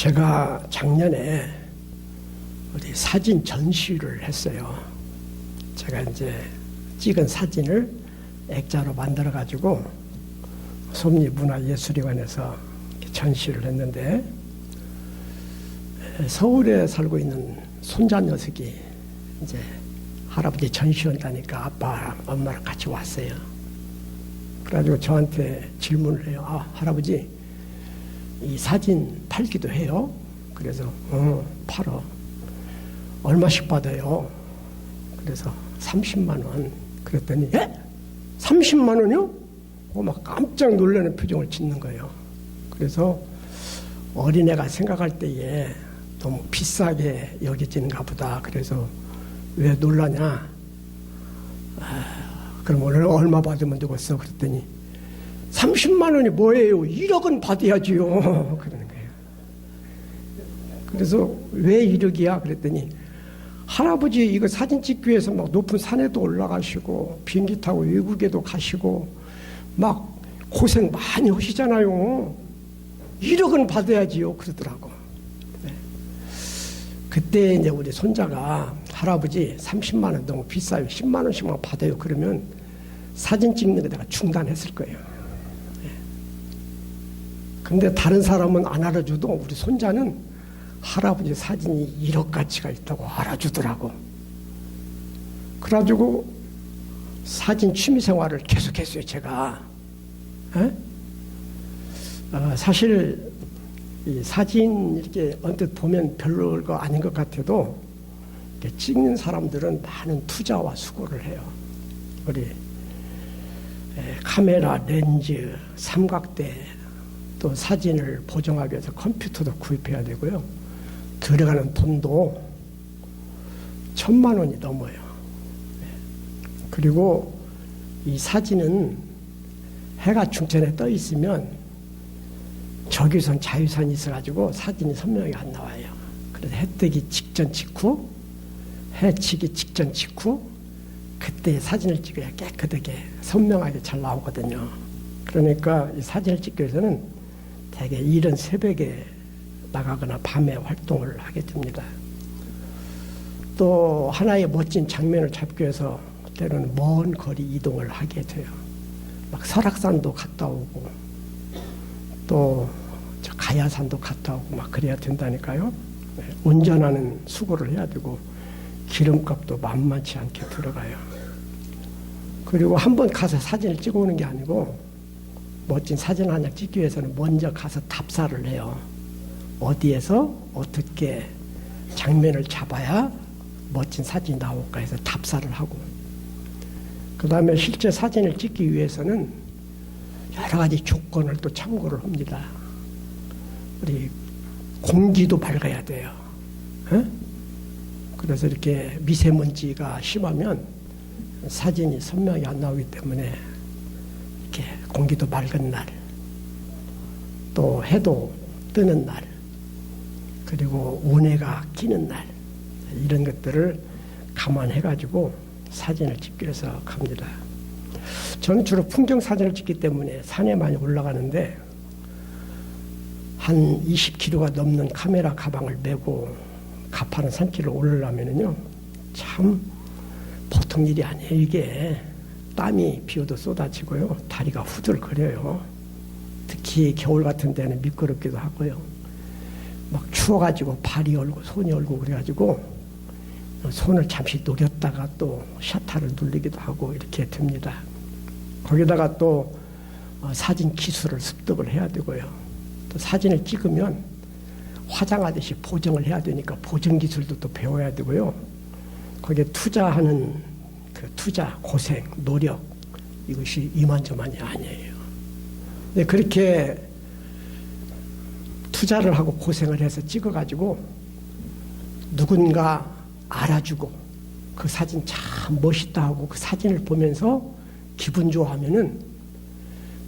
제가 작년에 어디 사진 전시를 했어요. 제가 이제 찍은 사진을 액자로 만들어 가지고 섭리문화예술회관에서 전시를 했는데, 서울에 살고 있는 손자 녀석이 이제 할아버지 전시 온다니까 아빠랑 엄마랑 같이 왔어요. 그래가지고 저한테 질문을 해요. 아, 할아버지, 이 사진 팔기도 해요? 그래서 팔어. 얼마씩 받아요? 그래서 30만 원. 그랬더니 예? 30만 원이요? 막 깜짝 놀라는 표정을 짓는 거예요. 그래서 어린애가 생각할 때에 너무 비싸게 여겨지는가 보다. 그래서 왜 놀라냐? 그럼 오늘 얼마 받으면 되겠어? 그랬더니 30만 원이 뭐예요? 1억은 받아야지요. 그러는 거예요. 그래서 왜 1억이야? 그랬더니 할아버지 이거 사진 찍기 위해서 막 높은 산에도 올라가시고 비행기 타고 외국에도 가시고 막 고생 많이 하시잖아요. 1억은 받아야지요. 그러더라고. 네. 그때 이제 우리 손자가 할아버지 30만 원 너무 비싸요. 10만 원씩만 받아요. 그러면 사진 찍는 거 내가 중단했을 거예요. 네. 근데 다른 사람은 안 알아줘도 우리 손자는 할아버지 사진이 1억 가치가 있다고 알아주더라고. 그래가지고 사진 취미생활을 계속했어요. 제가. 사실 이 사진 이렇게 언뜻 보면 별거 아닌 것 같아도 이렇게 찍는 사람들은 많은 투자와 수고를 해요. 우리 카메라, 렌즈, 삼각대, 또 사진을 보정하기 위해서 컴퓨터도 구입해야 되고요. 들어가는 돈도 1,000만 원이 넘어요. 그리고 이 사진은 해가 중천에 떠 있으면 적외선, 자외선이 있어가지고 사진이 선명하게 안 나와요. 그래서 해 뜨기 직전 직후, 해 지기 직전 직후, 그때 사진을 찍어야 깨끗하게 선명하게 잘 나오거든요. 그러니까 이 사진을 찍기 위해서는 대개 이른 새벽에 나가거나 밤에 활동을 하게 됩니다. 또 하나의 멋진 장면을 잡기 위해서 때로는 먼 거리 이동을 하게 돼요. 막 설악산도 갔다 오고 또 저 가야산도 갔다 오고 막 그래야 된다니까요. 운전하는 수고를 해야 되고 기름값도 만만치 않게 들어가요. 그리고 한번 가서 사진을 찍어오는 게 아니고 멋진 사진 한 장 찍기 위해서는 먼저 가서 답사를 해요. 어디에서 어떻게 장면을 잡아야 멋진 사진이 나올까 해서 답사를 하고, 그 다음에 실제 사진을 찍기 위해서는 여러 가지 조건을 또 참고를 합니다. 우리 공기도 밝아야 돼요. 그래서 이렇게 미세먼지가 심하면 사진이 선명히 안 나오기 때문에 이렇게 공기도 맑은 날, 또 해도 뜨는 날, 그리고 운해가 끼는 날, 이런 것들을 감안해가지고 사진을 찍기 위해서 갑니다. 저는 주로 풍경 사진을 찍기 때문에 산에 많이 올라가는데 한 20kg가 넘는 카메라 가방을 메고 가파른 산길을 오르려면요 참 보통 일이 아니에요. 이게 땀이 비 오도 쏟아지고요, 다리가 후들거려요. 특히 겨울 같은 데는 미끄럽기도 하고요. 막 추워가지고 발이 얼고 손이 얼고 그래가지고 손을 잠시 녹였다가 또 셔터를 눌리기도 하고 이렇게 됩니다. 거기다가 또 사진 기술을 습득을 해야 되고요. 또 사진을 찍으면 화장하듯이 보정을 해야 되니까 보정 기술도 또 배워야 되고요. 거기에 투자하는 그 투자, 고생, 노력, 이것이 이만저만이 아니에요. 근데 그렇게 투자를 하고 고생을 해서 찍어가지고 누군가 알아주고 그 사진 참 멋있다 하고 그 사진을 보면서 기분 좋아하면은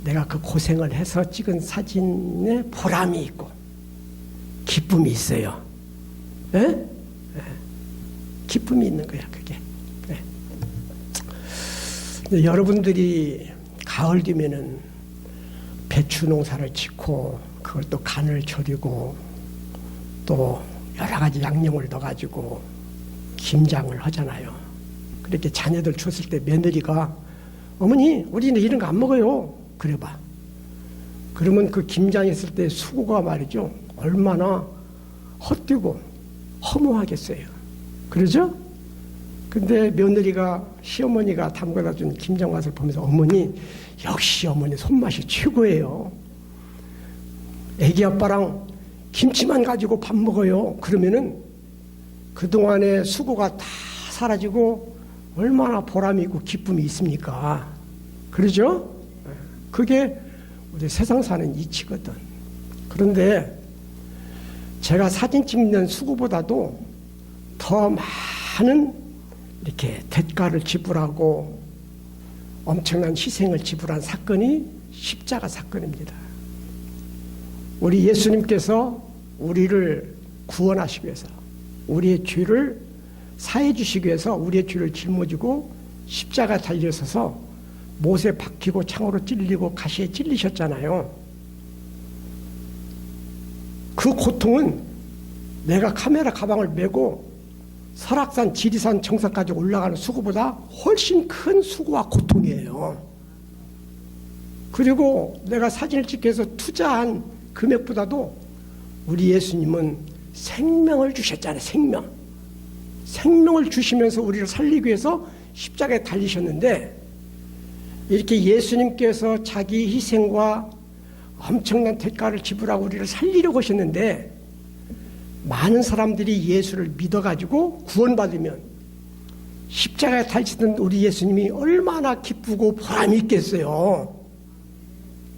내가 그 고생을 해서 찍은 사진에 보람이 있고 기쁨이 있어요. 에? 에. 기쁨이 있는 거야, 그게. 네. 여러분들이 가을 되면은 배추 농사를 짓고 그걸 또 간을 절이고 또 여러 가지 양념을 넣어가지고 김장을 하잖아요. 그렇게 자녀들 줬을 때 며느리가 어머니 우리는 이런 거 안 먹어요. 그래봐. 그러면 그 김장했을 때 수고가 말이죠. 얼마나 헛되고 허무하겠어요. 그러죠? 근데 며느리가 시어머니가 담궈다 준 김장맛을 보면서 어머니 역시 어머니 손맛이 최고예요. 애기 아빠랑 김치만 가지고 밥 먹어요. 그러면은 그동안의 수고가 다 사라지고 얼마나 보람이 있고 기쁨이 있습니까? 그러죠? 그게 우리 세상 사는 이치거든. 그런데 제가 사진 찍는 수고보다도 더 많은 이렇게 대가를 지불하고 엄청난 희생을 지불한 사건이 십자가 사건입니다. 우리 예수님께서 우리를 구원하시기 위해서 우리의 죄를 사해 주시기 위해서 우리의 죄를 짊어지고 십자가 달려서서 못에 박히고 창으로 찔리고 가시에 찔리셨잖아요. 그 고통은 내가 카메라 가방을 메고 설악산, 지리산 정상까지 올라가는 수고보다 훨씬 큰 수고와 고통이에요. 그리고 내가 사진을 찍기 위해서 투자한 금액보다도 우리 예수님은 생명을 주셨잖아요. 생명을 주시면서 우리를 살리기 위해서 십자가에 달리셨는데 이렇게 예수님께서 자기 희생과 엄청난 대가를 지불하고 우리를 살리려고 하셨는데 많은 사람들이 예수를 믿어가지고 구원받으면 십자가에 달리시던 우리 예수님이 얼마나 기쁘고 보람이 있겠어요.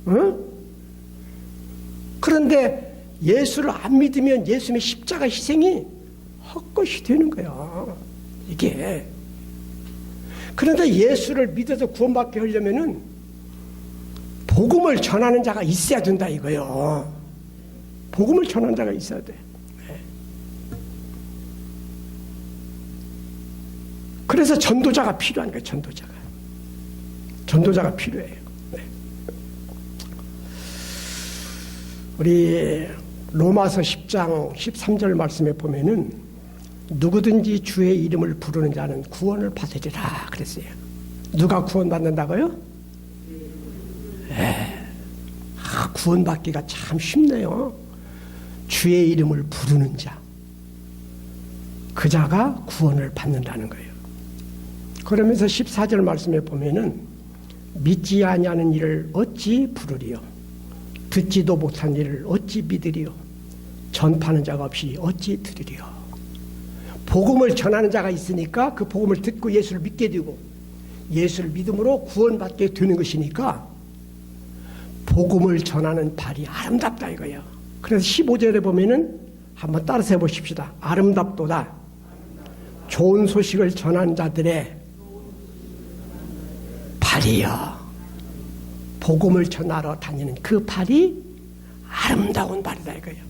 응? 그런데 예수를 안 믿으면 예수님의 십자가 희생이 헛것이 되는 거야. 이게. 그런데 예수를 믿어서 구원받게 하려면은 복음을 전하는 자가 있어야 된다 이거요. 복음을 전하는 자가 있어야 돼. 그래서 전도자가 필요한 거예요. 전도자가 필요해요. 네. 우리 로마서 10장 13절 말씀에 보면은 누구든지 주의 이름을 부르는 자는 구원을 받으리라 그랬어요. 누가 구원받는다고요? 구원받기가 참 쉽네요. 주의 이름을 부르는 자, 그 자가 구원을 받는다는 거예요. 그러면서 14절 말씀에 보면은 믿지 아니하는 일을 어찌 부르리요? 듣지도 못한 일을 어찌 믿으리요? 전파하는 자가 없이 어찌 들으리요? 복음을 전하는 자가 있으니까 그 복음을 듣고 예수를 믿게 되고 예수를 믿음으로 구원받게 되는 것이니까 복음을 전하는 발이 아름답다 이거예요. 그래서 15절에 보면은 한번 따라서 해보십시다. 아름답도다. 좋은 소식을 전하는 자들의 발이요. 복음을 전하러 다니는 그 발이 아름다운 발이다 이거예요.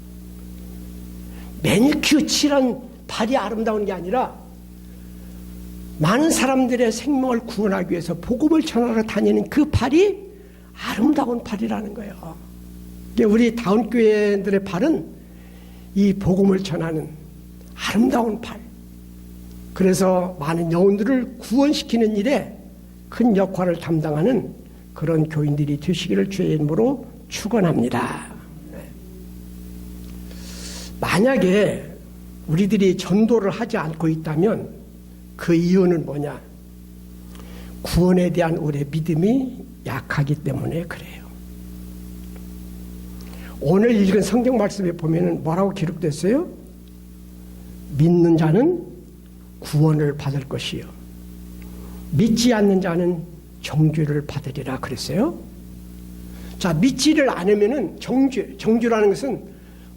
매니큐어 칠한 발이 아름다운 게 아니라 많은 사람들의 생명을 구원하기 위해서 복음을 전하러 다니는 그 발이 아름다운 발이라는 거예요. 우리 다운교회들의 발은 이 복음을 전하는 아름다운 발. 그래서 많은 영혼들을 구원시키는 일에 큰 역할을 담당하는 그런 교인들이 되시기를 주의 이름으로 축원합니다. 만약에 우리들이 전도를 하지 않고 있다면 그 이유는 뭐냐? 구원에 대한 우리의 믿음이 약하기 때문에 그래요. 오늘 읽은 성경 말씀에 보면은 뭐라고 기록됐어요? 믿는 자는 구원을 받을 것이요. 믿지 않는 자는 정죄를 받으리라 그랬어요. 자, 믿지를 않으면은 정죄라는 것은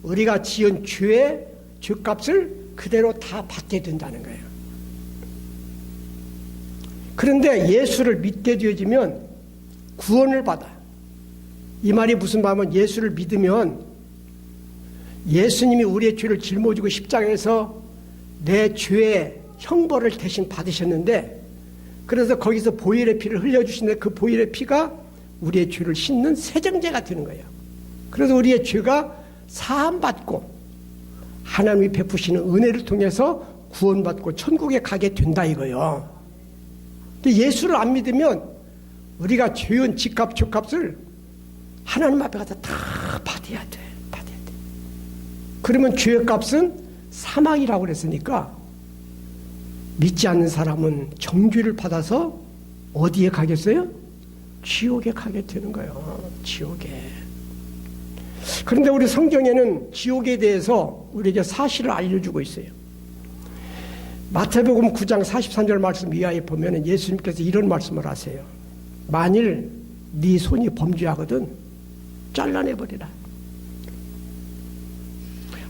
우리가 지은 죄의 죄값을 그대로 다 받게 된다는 거예요. 그런데 예수를 믿게 되어지면 구원을 받아. 이 말이 무슨 말이냐면 예수를 믿으면 예수님이 우리의 죄를 짊어지고 십자가에서 내 죄의 형벌을 대신 받으셨는데 그래서 거기서 보혈의 피를 흘려주시는데 그 보혈의 피가 우리의 죄를 씻는 세정제가 되는 거예요. 그래서 우리의 죄가 사함받고 하나님이 베푸시는 은혜를 통해서 구원받고 천국에 가게 된다 이거요. 근데 예수를 안 믿으면 우리가 죄은 집값, 족값을 하나님 앞에 가서 다 받아야 돼. 그러면 죄의 값은 사망이라고 그랬으니까 믿지 않는 사람은 정죄를 받아서 어디에 가겠어요? 지옥에 가게 되는 거예요. 지옥에. 그런데 우리 성경에는 지옥에 대해서 우리에게 사실을 알려주고 있어요. 마태복음 9장 43절 말씀 이하에 보면 예수님께서 이런 말씀을 하세요. 만일 네 손이 범죄하거든 잘라내버리라.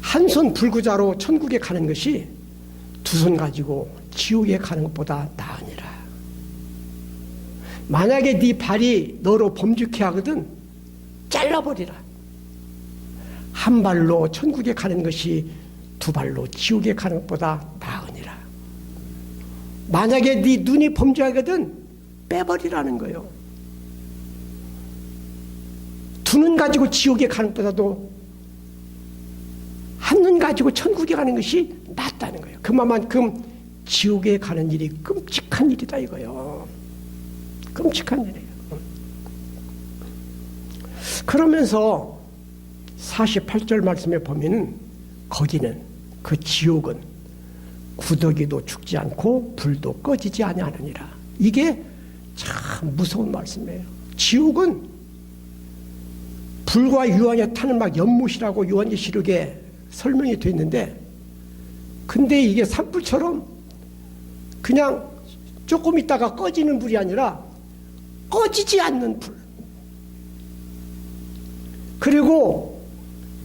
한 손 불구자로 천국에 가는 것이 두 손 가지고 지옥에 가는 것보다 나으니라. 만약에 네 발이 너로 범죄케 하거든 잘라버리라. 한 발로 천국에 가는 것이 두 발로 지옥에 가는 것보다 나으니라. 만약에 네 눈이 범죄하거든 빼버리라는 거예요. 두 눈 가지고 지옥에 가는 것보다도 한 눈 가지고 천국에 가는 것이 낫다는 거예요. 그만큼 지옥에 가는 일이 끔찍한 일이다 이거예요. 끔찍한 일이에요. 그러면서 48절 말씀에 보면은 거기는 그 지옥은 구더기도 죽지 않고 불도 꺼지지 아니하느니라. 이게 참 무서운 말씀이에요. 지옥은 불과 유황에 타는 막 연못이라고 요한계시록에 설명이 되어 있는데, 근데 이게 산불처럼 그냥 조금 있다가 꺼지는 불이 아니라 꺼지지 않는 불. 그리고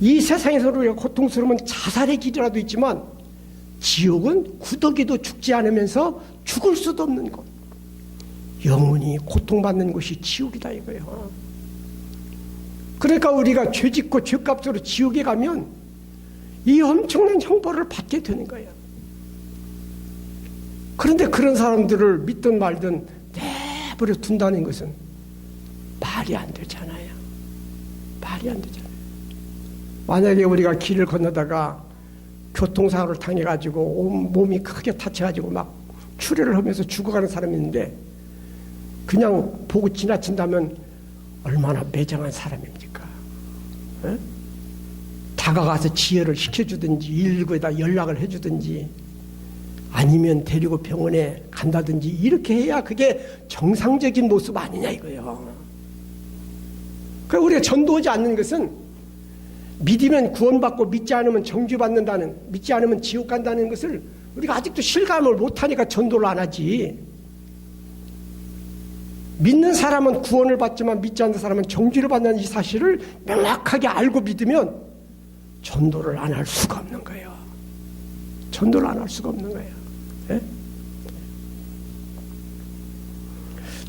이 세상에서 우리가 고통스러우면 자살의 길이라도 있지만 지옥은 구더기도 죽지 않으면서 죽을 수도 없는 곳. 영원히 고통받는 곳이 지옥이다 이거예요. 그러니까 우리가 죄짓고 죄값으로 지옥에 가면 이 엄청난 형벌을 받게 되는 거예요. 그런데 그런 사람들을 믿든 말든 내버려 둔다는 것은 말이 안 되잖아요. 말이 안 되잖아요. 만약에 우리가 길을 건너다가 교통사고를 당해가지고 온 몸이 크게 다쳐가지고 막 출혈을 하면서 죽어가는 사람이 있는데 그냥 보고 지나친다면 얼마나 매정한 사람입니까? 에? 다가가서 지혜를 시켜주든지 119에다 연락을 해주든지 아니면 데리고 병원에 간다든지 이렇게 해야 그게 정상적인 모습 아니냐 이거예요. 그러니까 우리가 전도하지 않는 것은 믿으면 구원받고 믿지 않으면 정죄받는다는, 믿지 않으면 지옥 간다는 것을 우리가 아직도 실감을 못하니까 전도를 안 하지. 믿는 사람은 구원을 받지만 믿지 않는 사람은 정죄를 받는 이 사실을 명확하게 알고 믿으면 전도를 안 할 수가 없는 거예요. 전도를 안 할 수가 없는 거예요. 예?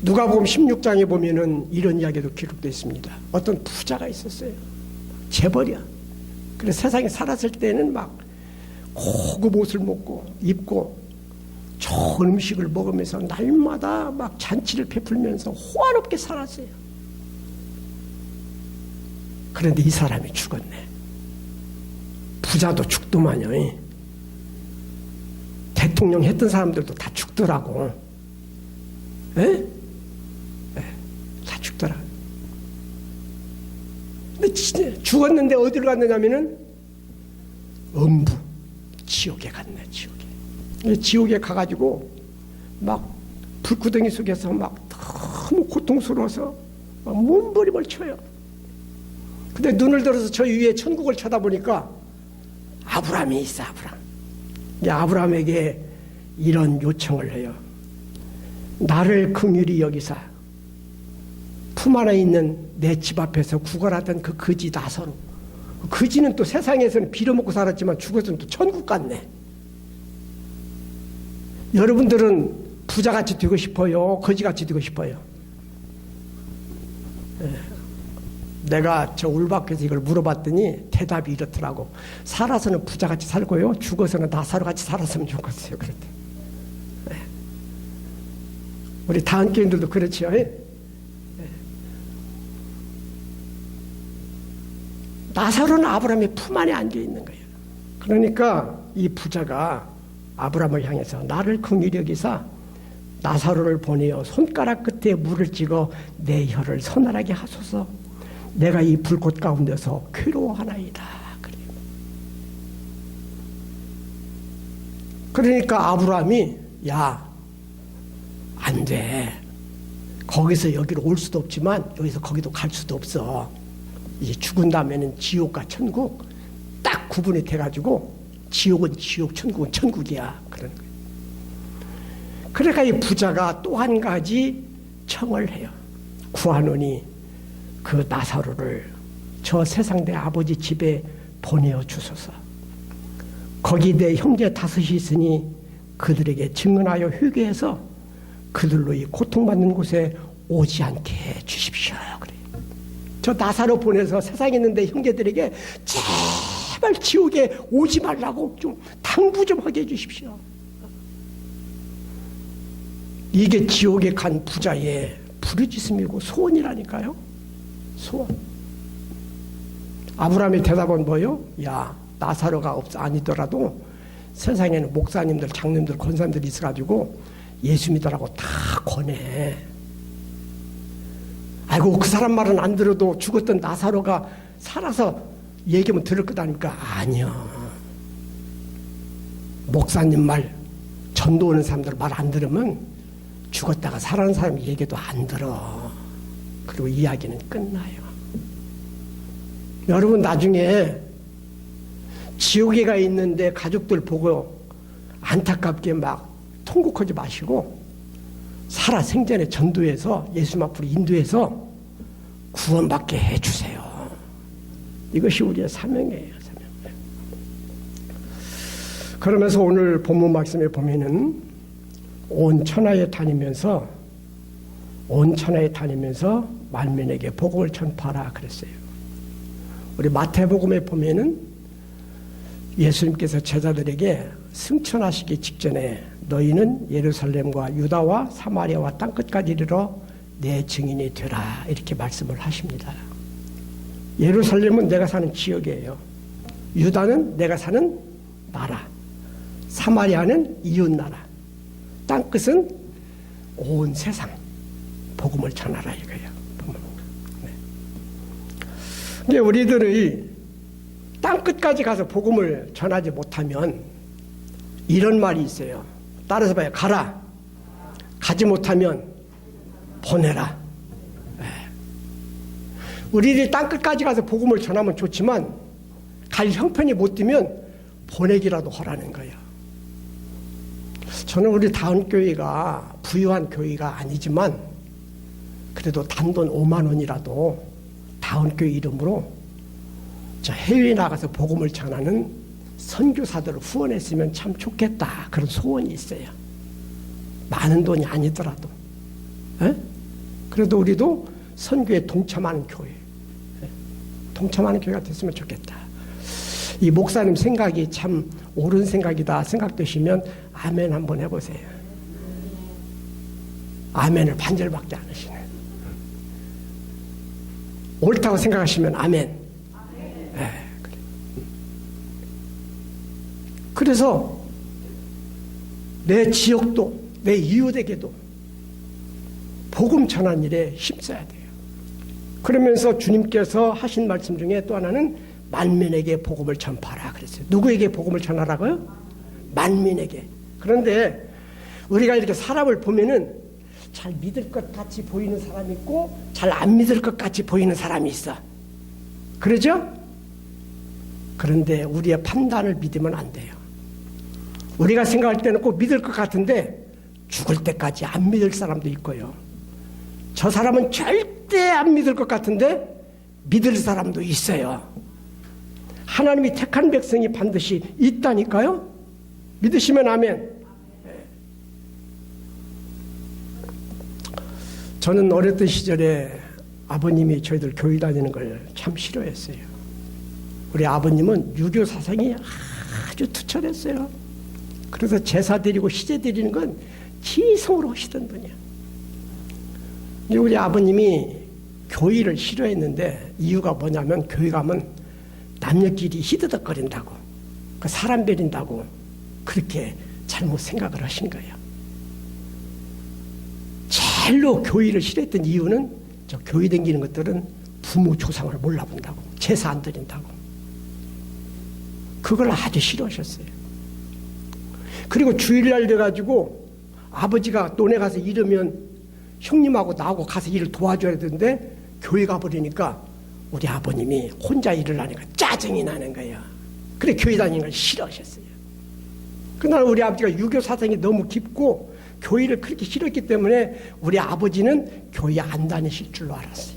누가복음 16장에 보면은 이런 이야기도 기록되어 있습니다. 어떤 부자가 있었어요. 재벌이야. 그래서 세상에 살았을 때는 막 고급 옷을 먹고 입고 좋은 음식을 먹으면서 날마다 막 잔치를 베풀면서 호화롭게 살았어요. 그런데 이 사람이 죽었네. 부자도 죽더만요. 대통령 했던 사람들도 다 죽더라고. 에? 다 죽더라. 근데 죽었는데 어디로 갔느냐면은 음부 지옥에 갔네. 지옥에 가가지고 막 불구덩이 속에서 막 너무 고통스러워서 막 몸부림을 쳐요. 근데 눈을 들어서 저 위에 천국을 쳐다보니까 아브라함이 있어. 아브라함에게 이런 요청을 해요. 나를 긍휼히 여기사 품 안에 있는 내 집 앞에서 구걸하던 그 거지 나사로, 거지는 또 세상에서는 빌어먹고 살았지만 죽어서는 또 천국 갔네. 여러분들은 부자같이 되고 싶어요? 거지같이 되고 싶어요? 내가 저 울박에서 이걸 물어봤더니 대답이 이렇더라고. 살아서는 부자같이 살고요, 죽어서는 나사로같이 살았으면 좋겠어요. 그랬대. 우리 다한교인들도 그렇죠. 나사로는 아브라함의 품 안에 안겨 있는 거예요. 그러니까 이 부자가 아브라함을 향해서 나를 긍휼히 여기사 나사로를 보내어 손가락 끝에 물을 찍어 내 혀를 서늘하게 하소서. 내가 이 불꽃 가운데서 괴로워하나이다. 그러니까 아브라함이 야, 안 돼. 거기서 여기로 올 수도 없지만 여기서 거기도 갈 수도 없어. 이제 죽은 다음에는 지옥과 천국 딱 구분이 돼가지고 지옥은 지옥, 천국은 천국이야. 그런 거예요. 그러니까 이 부자가 또 한 가지 청을 해요. 구하노니 그 나사로를 저 세상 내 아버지 집에 보내어 주소서. 거기 내 형제 5이 있으니 그들에게 증언하여 회개해서 그들로 이 고통받는 곳에 오지 않게 해 주십시오. 그래요. 저 나사로 보내서 세상에 있는데 형제들에게 제발 지옥에 오지 말라고 좀 당부 좀 하게 해 주십시오. 이게 지옥에 간 부자의 부르짖음이고 소원이라니까요. 소원. 아브라함의 대답은 뭐요? 야, 나사로가 아니더라도 세상에는 목사님들, 장님들, 권사님들이 있어가지고 예수 믿으라고 다 권해. 아이고, 그 사람 말은 안 들어도 죽었던 나사로가 살아서 얘기하면 들을 거다니까. 아니야. 목사님 말, 전도 오는 사람들 말 안 들으면 죽었다가 살아난 사람 얘기도 안 들어. 그리고 이야기는 끝나요. 여러분, 나중에 지옥에 가 있는데 가족들 보고 안타깝게 막 통곡하지 마시고 살아 생전에 전도해서 예수 앞으로 인도해서 구원받게 해주세요. 이것이 우리의 사명이에요. 사명. 그러면서 오늘 본문 말씀에 보면은 온 천하에 다니면서 만민에게 복음을 전파하라 그랬어요. 우리 마태복음에 보면은 예수님께서 제자들에게 승천하시기 직전에 너희는 예루살렘과 유다와 사마리아와 땅끝까지 이르러 내 증인이 되라 이렇게 말씀을 하십니다. 예루살렘은 내가 사는 지역이에요. 유다는 내가 사는 나라, 사마리아는 이웃나라, 땅끝은 온 세상 복음을 전하라 이거예요. 네. 근데 우리들의 땅끝까지 가서 복음을 전하지 못하면 이런 말이 있어요. 따라서 봐요. 가라. 가지 못하면 보내라. 네. 우리들이 땅끝까지 가서 복음을 전하면 좋지만 갈 형편이 못 되면 보내기라도 하라는 거예요. 저는 우리 다운교회가 부유한 교회가 아니지만 그래도 단돈 5만 원이라도 다운교회 이름으로 저 해외에 나가서 복음을 전하는 선교사들을 후원했으면 참 좋겠다. 그런 소원이 있어요. 많은 돈이 아니더라도. 에? 그래도 우리도 선교에 동참하는 교회. 동참하는 교회가 됐으면 좋겠다. 이 목사님 생각이 참 옳은 생각이다 생각되시면 아멘 한번 해보세요. 아멘을 반절밖에 안 하시네. 옳다고 생각하시면 아멘. 네, 그래. 그래서 내 지역도 내 이웃에게도 복음 전한 일에 힘써야 돼요. 그러면서 주님께서 하신 말씀 중에 또 하나는 만민에게 복음을 전파하라 그랬어요. 누구에게 복음을 전하라고요? 만민에게. 그런데 우리가 이렇게 사람을 보면은 잘 믿을 것 같이 보이는 사람이 있고 잘 안 믿을 것 같이 보이는 사람이 있어. 그러죠? 그런데 우리의 판단을 믿으면 안 돼요. 우리가 생각할 때는 꼭 믿을 것 같은데 죽을 때까지 안 믿을 사람도 있고요. 저 사람은 절대 안 믿을 것 같은데 믿을 사람도 있어요. 하나님이 택한 백성이 반드시 있다니까요. 믿으시면 아멘. 저는 어렸던 시절에 아버님이 저희들 교회 다니는 걸 참 싫어했어요. 우리 아버님은 유교 사상이 아주 투철했어요. 그래서 제사 드리고 시제 드리는 건 지성으로 하시던 분이야. 우리 아버님이 교회를 싫어했는데 이유가 뭐냐면 교회 가면 남녀끼리 히드덕거린다고. 그 사람 베린다고 그렇게 잘못 생각을 하신 거예요. 제일로 교회를 싫어했던 이유는 저 교회 다니는 것들은 부모 조상을 몰라본다고, 제사 안 드린다고. 그걸 아주 싫어하셨어요. 그리고 주일날 돼가지고 아버지가 논에 가서 일하면 형님하고 나하고 가서 일을 도와줘야 되는데 교회 가버리니까 우리 아버님이 혼자 일을 하니까 짜증이 나는 거예요. 그래 교회 다니는 걸 싫어하셨어요. 그날 우리 아버지가 유교 사상이 너무 깊고 교회를 그렇게 싫었기 때문에 우리 아버지는 교회 안 다니실 줄로 알았어요.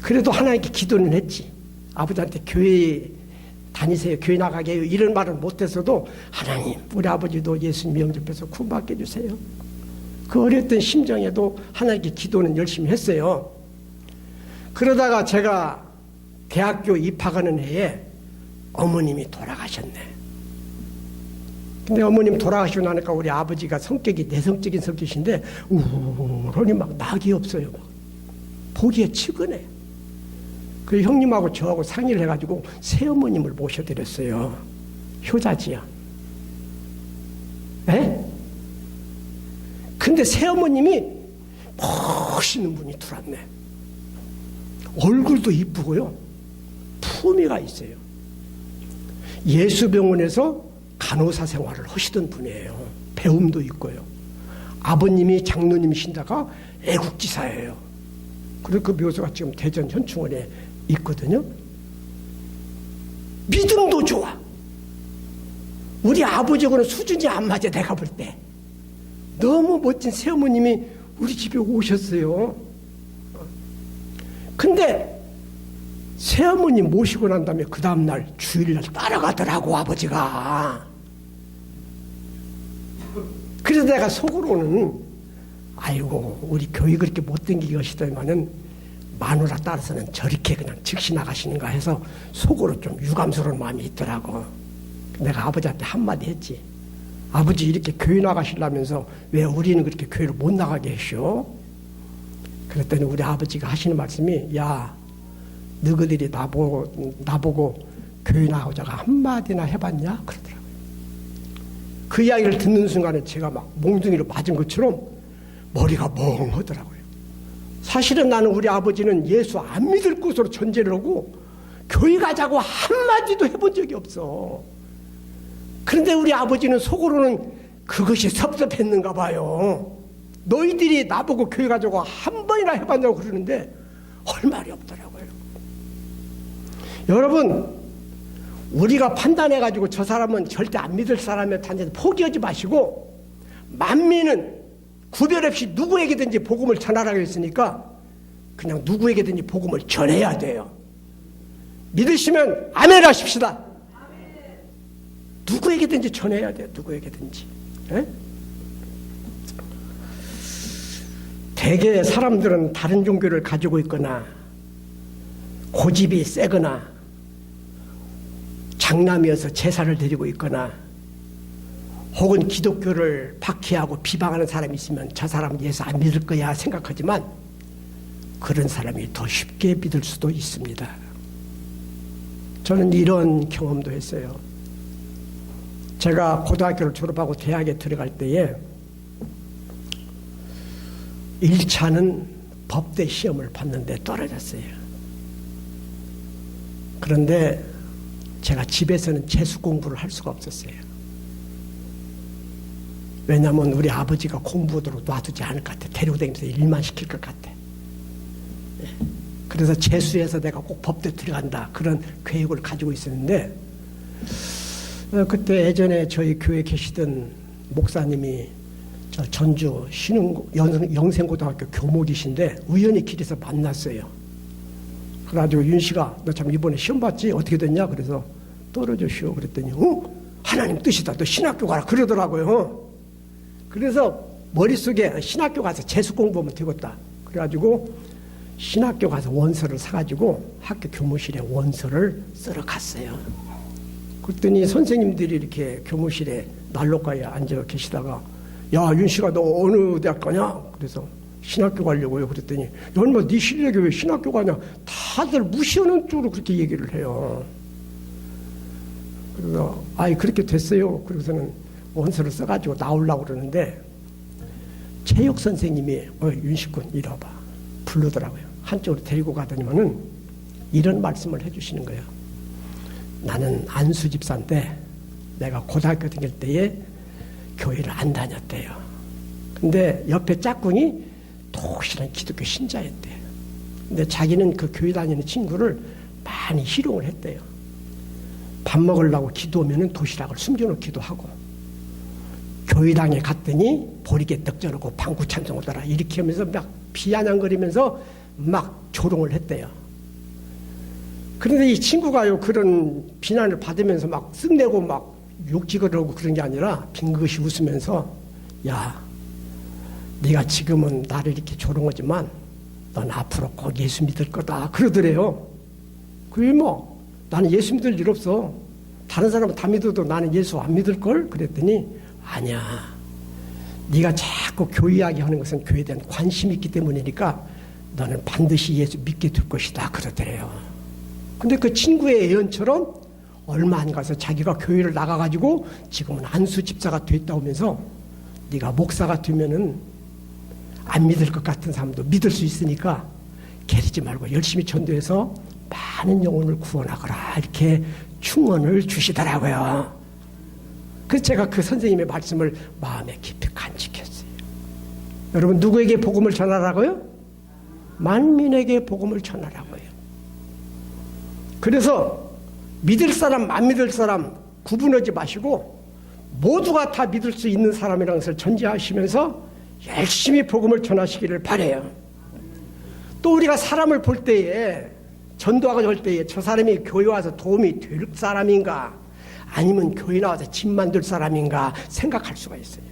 그래도 하나님께 기도는 했지. 아버지한테 교회 다니세요, 교회 나가게 해요, 이런 말은 못했어도 하나님 우리 아버지도 예수님 영접해서 구원받게 해주세요. 그 어렸던 심정에도 하나님께 기도는 열심히 했어요. 그러다가 제가 대학교 입학하는 해에 어머님이 돌아가셨네. 근데 어머님 돌아가시고 나니까 우리 아버지가 성격이 내성적인 성격이신데 우울하니 막 낙이 없어요. 막. 보기에 측은해. 그래서 형님하고 저하고 상의를 해가지고 새어머님을 모셔드렸어요. 효자지요. 에? 근데 새어머님이 멋있는 분이 들어왔네. 얼굴도 이쁘고요. 품위가 있어요. 예수병원에서 간호사 생활을 하시던 분이에요. 배움도 있고요. 아버님이 장로님이신다가 애국지사예요. 그리고 그 묘소가 지금 대전 현충원에 있거든요. 믿음도 좋아. 우리 아버지하고는 수준이 안 맞아. 내가 볼 때 너무 멋진 새어머님이 우리 집에 오셨어요. 근데 새어머님 모시고 난 다음에 그 다음날 주일날 따라가더라고 아버지가. 그래서 내가 속으로는 아이고 우리 교회 그렇게 못된 것이더니만은 마누라 따라서는 저렇게 그냥 즉시 나가시는가 해서 속으로 좀 유감스러운 마음이 있더라고. 내가 아버지한테 한마디 했지. 아버지 이렇게 교회 나가시려면서 왜 우리는 그렇게 교회를 못 나가게 하시오? 그랬더니 우리 아버지가 하시는 말씀이 야 너희들이 나보고 교회 나오자가 한마디나 해봤냐? 그러더라고요. 그 이야기를 듣는 순간에 제가 막 몽둥이로 맞은 것처럼 머리가 멍하더라고요. 사실은 나는 우리 아버지는 예수 안 믿을 것으로 전제를 하고 교회 가자고 한마디도 해본 적이 없어. 그런데 우리 아버지는 속으로는 그것이 섭섭했는가 봐요. 너희들이 나보고 교회 가자고 한 번이나 해봤냐고 그러는데 할 말이 없더라고요. 여러분 우리가 판단해가지고 저 사람은 절대 안 믿을 사람에 단지 포기하지 마시고 만민은 구별 없이 누구에게든지 복음을 전하라고 했으니까 그냥 누구에게든지 복음을 전해야 돼요. 믿으시면 아멘 하십시다. 누구에게든지 전해야 돼요. 누구에게든지. 에? 대개 사람들은 다른 종교를 가지고 있거나 고집이 세거나 장남이어서 제사를 드리고 있거나 혹은 기독교를 박해하고 비방하는 사람이 있으면 저 사람은 예수 안 믿을 거야 생각하지만 그런 사람이 더 쉽게 믿을 수도 있습니다. 저는 이런 경험도 했어요. 제가 고등학교를 졸업하고 대학에 들어갈 때에 1차는 법대 시험을 봤는데 떨어졌어요. 그런데 제가 집에서는 재수 공부를 할 수가 없었어요. 왜냐하면 우리 아버지가 공부하도록 놔두지 않을 것 같아. 데리고 다니면서 일만 시킬 것 같아. 그래서 재수해서 내가 꼭 법대 들어간다. 그런 계획을 가지고 있었는데 그때 예전에 저희 교회에 계시던 목사님이 저 전주 영생고등학교 교목이신데 우연히 길에서 만났어요. 그래가지고 윤씨가 너 참 이번에 시험 봤지? 어떻게 됐냐? 그래서 떨어졌시오. 그랬더니 하나님 뜻이다. 너 신학교 가라. 그러더라고요. 그래서 머릿속에 신학교 가서 재수 공부하면 되겠다. 그래가지고 신학교 가서 원서를 사가지고 학교 교무실에 원서를 쓰러 갔어요. 그랬더니 선생님들이 이렇게 교무실에 난로가에 앉아 계시다가 야 윤씨가 너 어느 대학 가냐? 그래서 신학교 가려고요. 그랬더니 얼마 네 실력이 왜 신학교 가냐? 다들 무시하는 쪽으로 그렇게 얘기를 해요. 그래서 아이 그렇게 됐어요. 그래서는 원서를 써가지고 나오려고 그러는데 체육 선생님이 윤식군 이리 와봐 부르더라고요. 한쪽으로 데리고 가더니만은 이런 말씀을 해주시는 거예요. 나는 안수 집사인데 내가 고등학교 다닐 때에 교회를 안 다녔대요. 근데 옆에 짝꿍이 독실한 기독교 신자였대요. 근데 자기는 그 교회 다니는 친구를 많이 희롱을 했대요. 밥 먹으려고 기도하면 도시락을 숨겨놓기도 하고, 교회당에 갔더니 보리개 떡져놓고 방구 찬송 오더라 이렇게 하면서 막 비아냥거리면서 막 조롱을 했대요. 그런데 이 친구가요 그런 비난을 받으면서 막 쓱내고 막 욕지거리 하고 그런 게 아니라 빙긋이 웃으면서 야 네가 지금은 나를 이렇게 조롱하지만 넌 앞으로 꼭 예수 믿을 거다 그러더래요. 그게 뭐 나는 예수 믿을 일 없어. 다른 사람은 다 믿어도 나는 예수 안 믿을걸? 그랬더니 아니야. 네가 자꾸 교회 이야기하는 것은 교회에 대한 관심이 있기 때문이니까 너는 반드시 예수 믿게 될 것이다 그러더래요. 근데 그 친구의 예언처럼 얼마 안 가서 자기가 교회를 나가가지고 지금은 안수 집사가 됐다 오면서 네가 목사가 되면은 안 믿을 것 같은 사람도 믿을 수 있으니까 게리지 말고 열심히 전도해서 많은 영혼을 구원하거라 이렇게 충언을 주시더라고요. 그래서 제가 그 선생님의 말씀을 마음에 깊이 간직했어요. 여러분 누구에게 복음을 전하라고요? 만민에게 복음을 전하라고요. 그래서 믿을 사람 안 믿을 사람 구분하지 마시고 모두가 다 믿을 수 있는 사람이라는 것을 전제하시면서 열심히 복음을 전하시기를 바라요. 또 우리가 사람을 볼 때에 전도하고 할 때에 저 사람이 교회 와서 도움이 될 사람인가 아니면 교회 나와서 집 만들 사람인가 생각할 수가 있어요.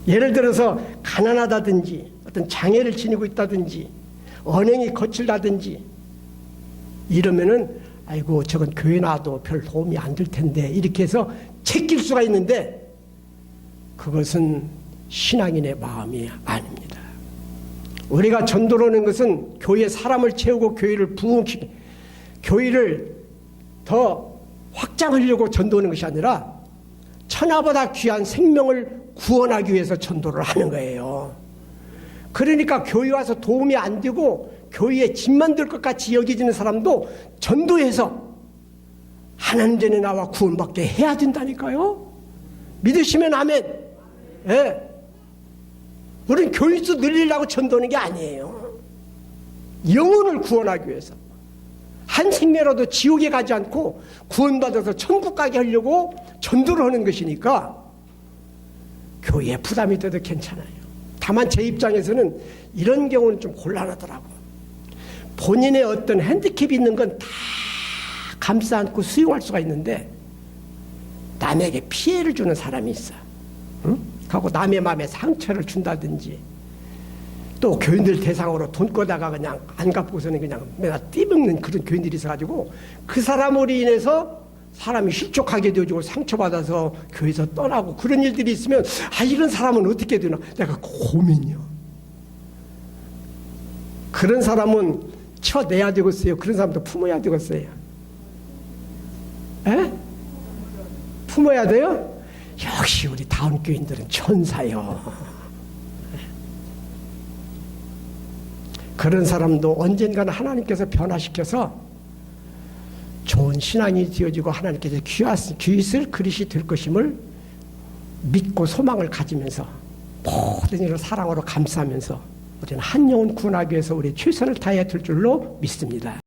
예를 들어서 가난하다든지 어떤 장애를 지니고 있다든지 언행이 거칠다든지 이러면은 아이고 저건 교회 나와도 별 도움이 안 될 텐데 이렇게 해서 제낄 수가 있는데 그것은 신앙인의 마음이 아닙니다. 우리가 전도를 하는 것은 교회에 사람을 채우고 교회를 부흥시키고 교회를 더 확장하려고 전도하는 것이 아니라 천하보다 귀한 생명을 구원하기 위해서 전도를 하는 거예요. 그러니까 교회 와서 도움이 안 되고 교회에 집 만들 것 같이 여겨지는 사람도 전도해서 하나님 전에 나와 구원받게 해야 된다니까요. 믿으시면 아멘. 예. 우리는 교회수 늘리려고 전도하는 게 아니에요. 영혼을 구원하기 위해서 한 생명이라도 지옥에 가지 않고 구원받아서 천국 가게 하려고 전도를 하는 것이니까 교회에 부담이 돼도 괜찮아요. 다만 제 입장에서는 이런 경우는 좀 곤란하더라고. 본인의 어떤 핸디캡이 있는 건 다 감싸 안고 수용할 수가 있는데 남에게 피해를 주는 사람이 있어. 응? 하고 남의 마음에 상처를 준다든지 또 교인들 대상으로 돈 꺼다가 그냥 안 갚고서는 그냥 맨날 띠먹는 그런 교인들이 있어가지고 그 사람으로 인해서 사람이 실족하게 되어지고 상처받아서 교회에서 떠나고 그런 일들이 있으면 이런 사람은 어떻게 되나 내가 고민이요. 그런 사람은 쳐내야 되겠어요. 그런 사람도 품어야 되겠어요. 에? 품어야 돼요? 역시 우리 다운 교인들은 천사요. 그런 사람도 언젠가는 하나님께서 변화시켜서 좋은 신앙이 되어지고 하나님께서 귀있을 그릇이 될 것임을 믿고 소망을 가지면서 모든 일을 사랑으로 감싸면서 우리는 한 영혼 구원하기 위해서 우리 최선을 다해야 될 줄로 믿습니다.